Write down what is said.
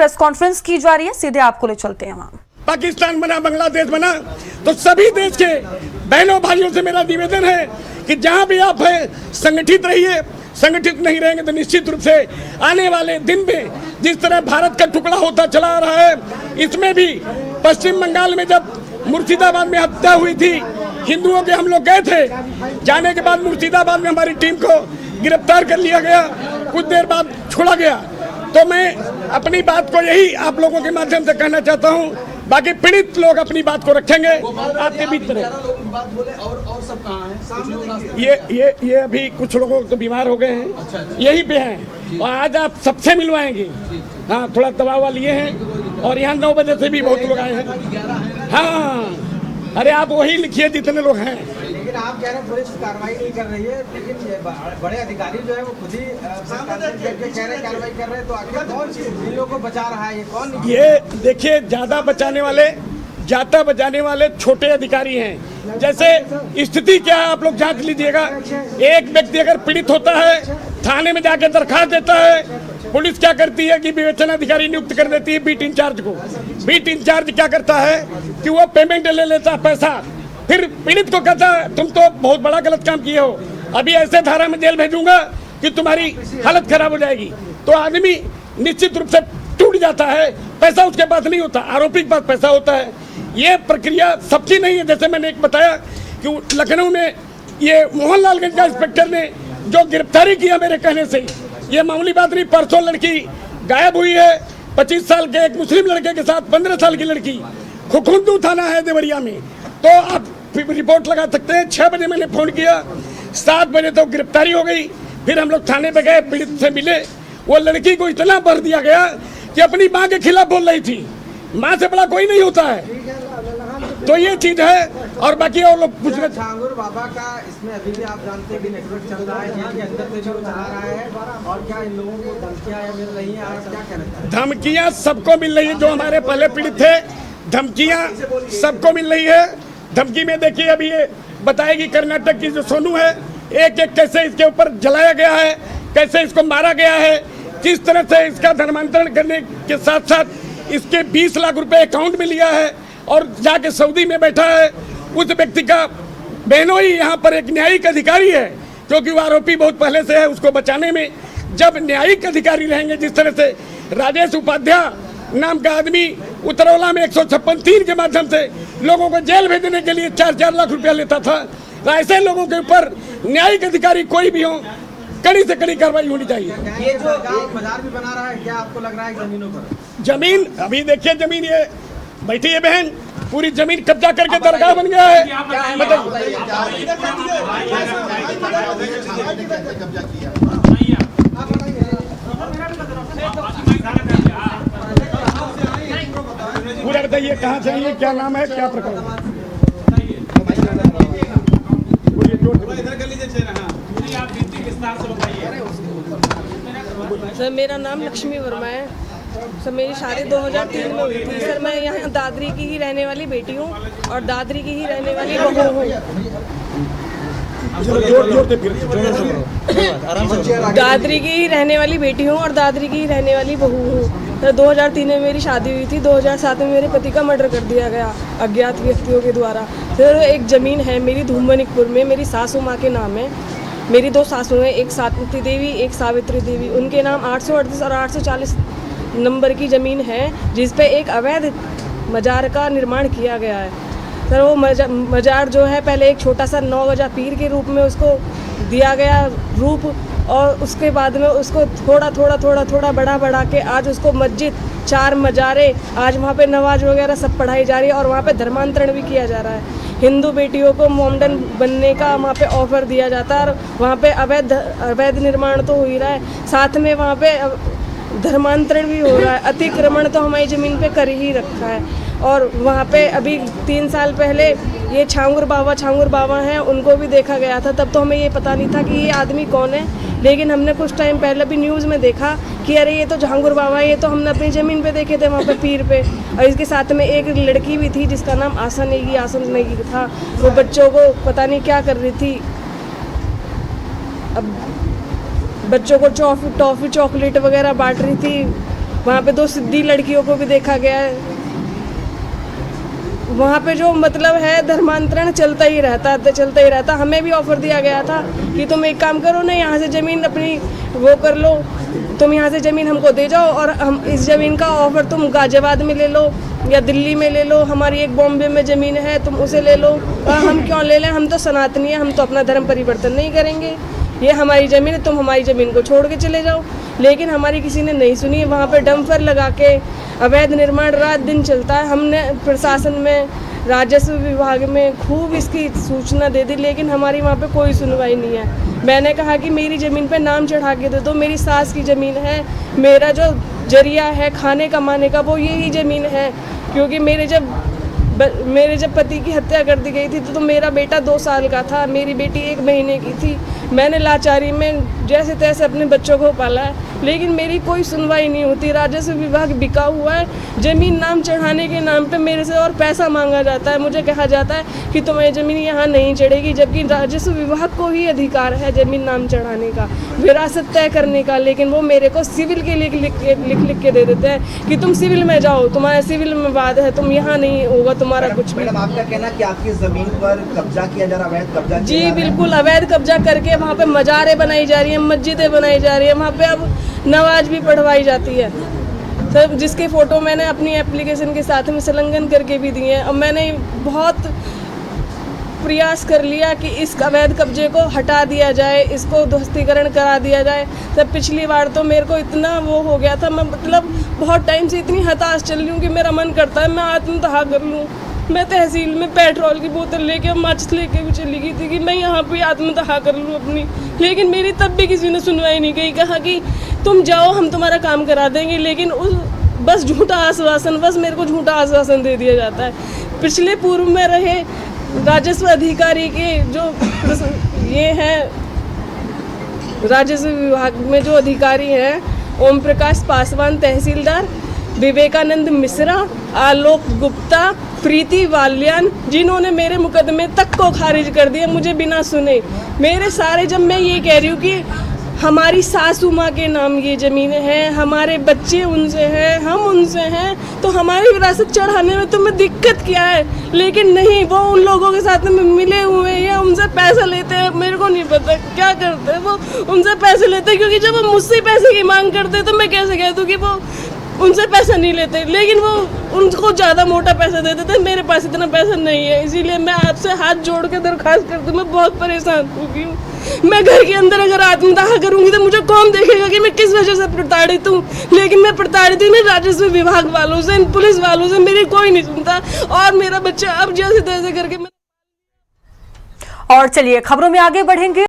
Press conference की जा रही है, सीधे आपको ले चलते हैं वहां। पाकिस्तान बना, बांग्लादेश बना, तो सभी देश के बहनों भाइयों से मेरा निवेदन है कि जहां भी आप हैं संगठित रहिए। संगठित नहीं रहेंगे तो निश्चित रूप से आने वाले दिन में जिस तरह भारत का टुकड़ा होता चला आ रहा है, इसमें भी पश्चिम बंगाल में जब मुर्शिदाबाद में हत्या हुई थी हिंदुओं के, हम लोग गए थे। जाने के बाद मुर्शिदाबाद में हमारी टीम को गिरफ्तार कर लिया गया, कुछ देर बाद छोड़ा गया। तो मैं अपनी बात को यही आप लोगों के माध्यम से कहना चाहता हूँ, बाकी पीड़ित लोग अपनी बात को रखेंगे आपके बीच में। और सब कहाँ हैं? ये अभी कुछ लोग तो बीमार हो गए हैं, यहीं पे हैं और आज आप सबसे मिलवाएंगे। हाँ, थोड़ा दबाव लिए हैं और यहाँ 9 बजे से भी बहुत लोग आए हैं। हाँ, अरे आप वही लिखिए जितने लोग हैं। लेकिन आप कह रहे हैं पुलिस कार्रवाई नहीं कर रही है, लेकिन बड़े अधिकारी जो है वो खुद ही कह रहे कार्रवाई कर रहे हैं, तो आखिर कौन इन लोगों को बचा रहा है? ये कौन? ये देखिए, ज्यादा बचाने वाले छोटे अधिकारी हैं। जैसे स्थिति क्या है आप लोग जांच लीजिएगा। एक व्यक्ति अगर पीड़ित होता है, थाने में जाकर दरखास्त देता है, पुलिस क्या करती है कि विवेचन अधिकारी नियुक्त कर देती है बीट इंचार्ज को। बीट इंचार्ज क्या करता है कि वो पेमेंट ले लेता है, पैसा, फिर पीड़ित को कहता है तुम तो बहुत बड़ा गलत काम किए हो, अभी ऐसे धारा में जेल भेजूंगा कि तुम्हारी हालत खराब हो जाएगी। तो आदमी निश्चित रूप से टूट जाता है, पैसा उसके पास नहीं होता, आरोपी के पास पैसा होता है। ये प्रक्रिया सबकी नहीं है। जैसे मैंने एक बताया कि लखनऊ में ये मोहनलालगंज का इंस्पेक्टर ने जो गिरफ्तारी किया मेरे कहने से, ये मामूली बात नहीं। परसों लड़की गायब हुई है, 25 साल के एक मुस्लिम लड़के के साथ 15 साल की लड़की। खुखुंदू थाना है देवरिया में, तो आप रिपोर्ट लगा सकते हैं। 6 बजे मैंने फोन किया, 7 बजे तो गिरफ्तारी हो गई। फिर हम लोग थाने पे गए, पीड़ित से मिले। वो लड़की को इतना भर दिया गया कि अपनी माँ के खिलाफ बोल रही थी। माँ से बड़ा कोई नहीं होता है। तो ये चीज है। और बाकी और लोग पूछ रहे थे छांगुर बाबा का, इसमें अभी भी आप जानते हैं कि नेटवर्क चल रहा है, जेल के अंदर से भी वो चला रहा है, और क्या इन लोगों को धमकियां मिल रही हैं? आप क्या कहना चाहते हैं? धमकियां सबको मिल रही है, जो हमारे पहले पीड़ित थे, धमकियां सबको मिल रही है। धमकी में देखिए, अभी ये बताएगी कर्नाटक की जो सोनू है, एक कैसे इसके ऊपर जलाया गया है, कैसे इसको मारा गया है, किस तरह से इसका धर्मांतरण करने के साथ साथ इसके 20 लाख रुपए अकाउंट में लिया है और जाके सऊदी में बैठा है। उस व्यक्ति का बहनों ही यहाँ पर एक न्यायिक अधिकारी है, क्योंकि वो आरोपी बहुत पहले से है। उसको बचाने में जब न्यायिक अधिकारी रहेंगे, जिस तरह से राजेश उपाध्याय नाम का आदमी उतरौला में 156(3) के माध्यम से लोगों को जेल भेजने के लिए 4-4 लाख रुपया लेता था, तो ऐसे लोगों के ऊपर न्यायिक अधिकारी कोई भी हो, कड़ी से कड़ी कार्रवाई होनी चाहिए। ये जो बाजार भी बना रहा है, क्या आपको लग रहा है जमीनों पर? जमीन अभी देखिए, जमीन ये बैठी है बहन, पूरी जमीन कब्जा करके दरगाह बन गया है। पूरा बताइए कहाँ चाहिए, क्या नाम है, क्या प्रकार? सर, मेरा नाम लक्ष्मी वर्मा है। सर, मेरी शादी 2003 में हुई थी। सर, मैं यहाँ दादरी की ही रहने वाली बेटी हूँ और दादरी की ही रहने वाली बहू हूँ। दादरी की ही रहने वाली बेटी हूँ और दादरी की ही रहने वाली बहू हूँ। सर, 2003 में मेरी शादी हुई थी। 2007 में मेरे पति का मर्डर कर दिया गया अज्ञात व्यक्तियों के द्वारा। सर, एक ज़मीन है मेरी धूमनिकपुर में, मेरी सासू माँ के नाम है। मेरी 2 सासू हैं, एक सावित्री देवी, एक सावित्री देवी। उनके नाम 838 और 840 नंबर की ज़मीन है, जिस पे एक अवैध मजार का निर्माण किया गया है। सर, वो मजार जो है, पहले एक छोटा सा 9 गजा पीर के रूप में उसको दिया गया रूप, और उसके बाद में उसको थोड़ा बढ़ा के आज उसको मस्जिद, 4 मजारे, आज वहाँ पे नमाज वगैरह सब पढ़ाई जा रही है और वहाँ पे धर्मांतरण भी किया जा रहा है। हिंदू बेटियों को मोमडन बनने का वहाँ पे ऑफर दिया जाता है और वहाँ पे अवैध निर्माण तो हो ही रहा है, साथ में वहाँ पे धर्मांतरण भी हो रहा है। अतिक्रमण तो हमारी ज़मीन पे कर ही रखा है। और वहाँ पे अभी 3 साल पहले ये छांगुर बाबा हैं, उनको भी देखा गया था। तब तो हमें ये पता नहीं था कि ये आदमी कौन है, लेकिन हमने कुछ टाइम पहले भी न्यूज़ में देखा कि अरे ये तो छांगुर बाबा है, ये तो हमने अपनी ज़मीन पे देखे थे वहाँ पे पीर पे। और इसके साथ में एक लड़की भी थी जिसका नाम आसन नेगी था। वो बच्चों को पता नहीं क्या कर रही थी, अब बच्चों को टॉफ़ी चॉकलेट वगैरह बांट रही थी। वहाँ पे 2 सिद्धी लड़कियों को भी देखा गया है। वहाँ पे जो मतलब है धर्मांतरण चलता ही रहता। हमें भी ऑफर दिया गया था कि तुम एक काम करो ना, यहाँ से ज़मीन अपनी वो कर लो, तुम यहाँ से ज़मीन हमको दे जाओ और हम इस ज़मीन का ऑफर तुम गाजियाबाद में ले लो या दिल्ली में ले लो, हमारी एक बॉम्बे में ज़मीन है तुम उसे ले लो। और हम क्यों ले लें, हम तो सनातनी हैं, हम तो अपना धर्म परिवर्तन नहीं करेंगे, ये हमारी ज़मीन है, तुम हमारी ज़मीन को छोड़ के चले जाओ। लेकिन हमारी किसी ने नहीं सुनी। वहाँ पे डंपर लगा के अवैध निर्माण रात दिन चलता है। हमने प्रशासन में, राजस्व विभाग में खूब इसकी सूचना दे दी, लेकिन हमारी वहाँ पे कोई सुनवाई नहीं है। मैंने कहा कि मेरी ज़मीन पे नाम चढ़ा के दे दो, मेरी सास की ज़मीन है, मेरा जो जरिया है खाने कमाने का वो यही ज़मीन है। क्योंकि मेरे जब पति की हत्या कर दी गई थी तो मेरा बेटा 2 साल का था, मेरी बेटी 1 महीने की थी। मैंने लाचारी में जैसे तैसे अपने बच्चों को पाला है, लेकिन मेरी कोई सुनवाई नहीं होती। राजस्व विभाग बिका हुआ है, ज़मीन नाम चढ़ाने के नाम पे मेरे से और पैसा मांगा जाता है। मुझे कहा जाता है कि तुम्हारी ज़मीन यहाँ नहीं चढ़ेगी, जबकि राजस्व विभाग को ही अधिकार है ज़मीन नाम चढ़ाने का, विरासत तय करने का। लेकिन वो मेरे को सिविल के लिए लिख के दे देते हैं कि तुम सिविल में जाओ, तुम्हारा सिविल में वाद है, तुम यहाँ नहीं होगा तुम्हारा कुछ भी। मैडम आपका कहना है कि आपकी जमीन पर कब्जा किया जा रहा, अवैध कब्जा किया जी जा रहा है। बिल्कुल, अवैध कब्जा करके वहाँ पे मज़ारें बनाई जा रही हैं, मस्जिदें बनाई जा रही हैं, वहाँ पे अब नमाज भी पढ़वाई जाती है। सब जिसके फ़ोटो मैंने अपनी एप्लीकेशन के साथ में संलग्न करके भी दिए हैं। अब मैंने बहुत प्रयास कर लिया कि इस अवैध कब्जे को हटा दिया जाए, इसको ध्वस्तीकरण करा दिया जाए। तब पिछली बार तो मेरे को इतना वो हो गया था, मैं मतलब बहुत टाइम से इतनी हताश चल रही हूँ कि मेरा मन करता है मैं आत्मदाह कर लूँ। मैं तहसील में पेट्रोल की बोतल लेके माचिस लेके भी चली गई थी कि मैं यहाँ पे आत्मदाह कर लूँ अपनी, लेकिन मेरी तब भी किसी ने सुनवाई नहीं की। कहा कि तुम जाओ हम तुम्हारा काम करा देंगे, लेकिन उस बस झूठा आश्वासन, बस मेरे को झूठा आश्वासन दे दिया जाता है। पिछले पूर्व में रहे राजस्व अधिकारी के जो ये हैं, राजस्व विभाग में जो अधिकारी हैं, ओम प्रकाश पासवान तहसीलदार, विवेकानंद मिश्रा, आलोक गुप्ता, प्रीति वाल्यान, जिन्होंने मेरे मुकदमे तक को खारिज कर दिया मुझे बिना सुने। मेरे सारे, जब मैं ये कह रही हूँ कि हमारी सासू माँ के नाम ये ज़मीन है, हमारे बच्चे उनसे हैं, हम उनसे हैं, तो हमारी विरासत चढ़ाने में तुम्हें दिक्कत क्या है? लेकिन नहीं, वो उन लोगों के साथ में मिले हुए हैं या उनसे पैसे लेते हैं, मेरे को नहीं पता क्या करते हैं। वो उनसे पैसे लेते हैं, क्योंकि जब वो मुझसे पैसे की मांग करते हैं तो मैं कैसे कह दूँ कि वो उनसे पैसा नहीं लेते, लेकिन वो उनको ज़्यादा मोटा पैसा दे देते। मेरे पास इतना पैसा नहीं है, इसीलिए मैं आपसे हाथ जोड़ के दरख्वास्त करती हूँ। मैं बहुत परेशान हो गई हूँ। मैं घर के अंदर अगर आत्मदाह करूँगी तो मुझे कौन देखेगा कि मैं किस वजह से प्रताड़ित हूँ? लेकिन मैं प्रताड़ित हूँ राजस्व विभाग वालों से, इन पुलिस वालों से, मेरी कोई नहीं सुनता। और मेरा बच्चा अब जैसे तैसे करके और चलिए खबरों में आगे बढ़ेंगे।